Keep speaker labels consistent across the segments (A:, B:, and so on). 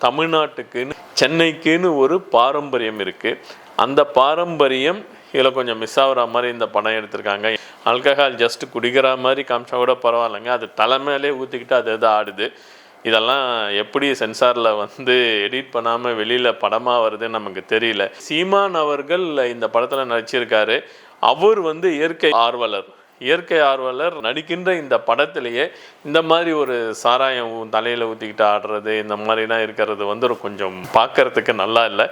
A: தமிழ்நாட்டுக்குன்னு சென்னைக்குன்னு ஒரு பாரம்பரியம் இருக்குது. அந்த பாரம்பரியம் இதில் கொஞ்சம் மிஸ் ஆகிற மாதிரி இந்த படம் எடுத்திருக்காங்க. ஆல்கஹால் ஜஸ்ட் குடிக்கிற மாதிரி காமிச்சா கூட பரவாயில்லைங்க, அது தலைமையிலே ஊற்றிக்கிட்டு அது எது ஆடுது. இதெல்லாம் எப்படி சென்சாரில் எடிட் பண்ணாமல் வெளியில் படமாக வருதுன்னு நமக்கு தெரியல. சீமான் அவர்கள் இந்த படத்தில் நடிச்சிருக்காரு. அவர் இயற்கை ஆர்வலர் நடிக்கின்ற இந்த படத்திலேயே இந்த மாதிரி ஒரு சாராயம் தலையில் ஊற்றிக்கிட்டு ஆடுறது இந்த மாதிரிலாம் இருக்கிறது கொஞ்சம் பார்க்கறதுக்கு நல்லா இல்லை.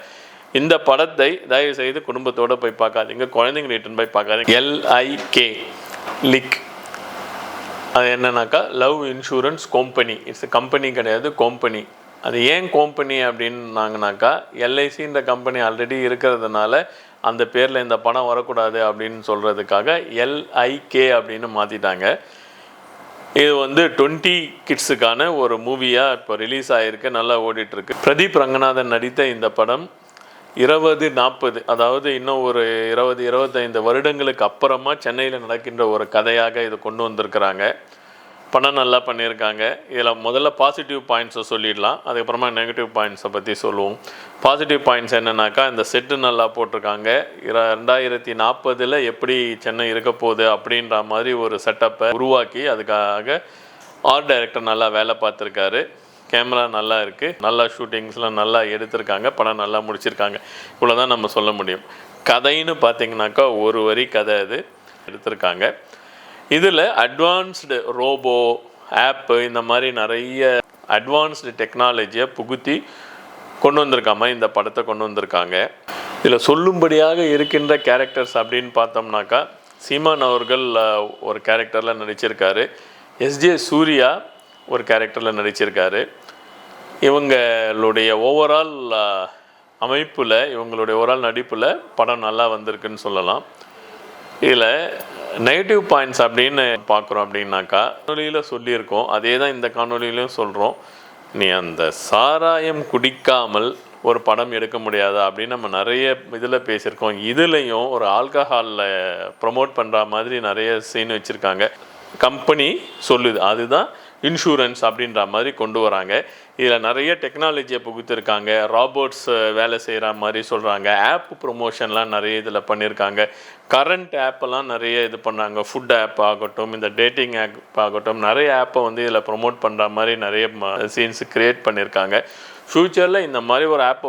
A: இந்த படத்தை தயவு செய்து குடும்பத்தோடு போய் பார்க்காதீங்க, குழந்தைங்க ரிட்டர்ன் போய் பார்க்காதீங்க. LIK அது என்னன்னாக்கா love insurance company. It's company கிடையாது, கம்பெனி. அது ஏன் கம்பெனி அப்படின்னாங்கனாக்கா LICன்ற கம்பெனி ஆல்ரெடி இருக்கிறதுனால அந்த பேரில் இந்த படம் வரக்கூடாது அப்படின்னு சொல்கிறதுக்காக LIK அப்படின்னு மாற்றிட்டாங்க. இது 20 கிட்ஸுக்கான ஒரு மூவியாக இப்போ ரிலீஸ் ஆகிருக்கு, நல்லா ஓடிட்டுருக்கு. பிரதீப் ரங்கநாதன் நடித்த இந்த படம் 20-40 அதாவது இன்னும் ஒரு 20-25 வருடங்களுக்கு அப்புறமா சென்னையில் நடக்கின்ற ஒரு கதையாக இது கொண்டு வந்திருக்கிறாங்க. படம் நல்லா பண்ணியிருக்காங்க. இதில் முதல்ல பாசிட்டிவ் பாயிண்ட்ஸை சொல்லிடலாம், அதுக்கப்புறமா நெகட்டிவ் பாயிண்ட்ஸை பற்றி சொல்லுவோம். பாசிட்டிவ் பாயிண்ட்ஸ் என்னென்னாக்கா இந்த செட்டு நல்லா போட்டிருக்காங்க. 2040 எப்படி சென்னை இருக்க போகுது அப்படின்ற மாதிரி ஒரு செட்டப்பை உருவாக்கி அதுக்காக ஆர்ட் டைரக்டர் நல்லா வேலை பார்த்துருக்காரு. கேமரா நல்லா இருக்குது, நல்லா ஷூட்டிங்ஸ்லாம் நல்லா எடுத்திருக்காங்க, படம் நல்லா முடிச்சிருக்காங்க. இவ்வளோ தான் நம்ம சொல்ல முடியும். கதைன்னு பார்த்திங்கனாக்கா ஒரு வரி கதை அது எடுத்திருக்காங்க. இதில் அட்வான்ஸ்டு ரோபோ ஆப்பு இந்த மாதிரி நிறைய அட்வான்ஸ்டு டெக்னாலஜியை புகுத்தி கொண்டு வந்திருக்காம இந்த படத்தை கொண்டு வந்திருக்காங்க. இதில் சொல்லும்படியாக இருக்கின்ற கேரக்டர்ஸ் அப்படின்னு பார்த்தோம்னாக்கா சீமான் அவர்கள் ஒரு கேரக்டரில் நடிச்சிருக்காரு. SJ சூர்யா ஒரு கேரக்டரில் நடிச்சிருக்காரு. இவங்களுடைய ஓவரால் அமைப்பில் இவங்களுடைய ஓவரால் நடிப்பில் படம் நல்லா வந்திருக்குன்னு சொல்லலாம். இதில் நெகட்டிவ் பாயிண்ட்ஸ் அப்படின்னு பார்க்குறோம் அப்படின்னாக்கா காணொலியில் சொல்லியிருக்கோம், அதே தான் இந்த காணொலியிலையும் சொல்கிறோம். நீ அந்த சாராயம் குடிக்காமல் ஒரு படம் எடுக்க முடியாதா அப்படின்னு நம்ம நிறைய இதில் பேசியிருக்கோம். இதுலேயும் ஒரு ஆல்கஹாலில் ப்ரமோட் பண்ணுற மாதிரி நிறைய சீன் வச்சுருக்காங்க. கம்பெனி சொல்லுது அதுதான் இன்சூரன்ஸ் அப்படின்ற மாதிரி கொண்டு வராங்க. இதில் நிறைய டெக்னாலஜியை புகுத்திருக்காங்க. ராபோட்ஸ் வேலை செய்கிற மாதிரி சொல்கிறாங்க. ஆப் ப்ரொமோஷன்லாம் நிறைய இதில் பண்ணியிருக்காங்க. கரண்ட் ஆப்பெல்லாம் நிறைய இது பண்ணாங்க. ஃபுட் ஆப் ஆகட்டும், இந்த டேட்டிங் ஆப் ஆகட்டும், நிறைய ஆப்பை இதில் ப்ரொமோட் பண்ணுற மாதிரி நிறைய சீன்ஸ் க்ரியேட் பண்ணியிருக்காங்க. ஃப்யூச்சரில் இந்த மாதிரி ஒரு ஆப்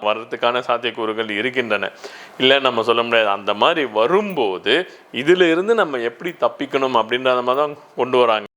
A: வர்றதுக்கான சாத்தியக்கூறுகள் இருக்கின்றன, இல்லை நம்ம சொல்ல முடியாது. அந்த மாதிரி வரும்போது இதில் இருந்து நம்ம எப்படி தப்பிக்கணும் அப்படின்றத மாதிரி தான் கொண்டு வராங்க.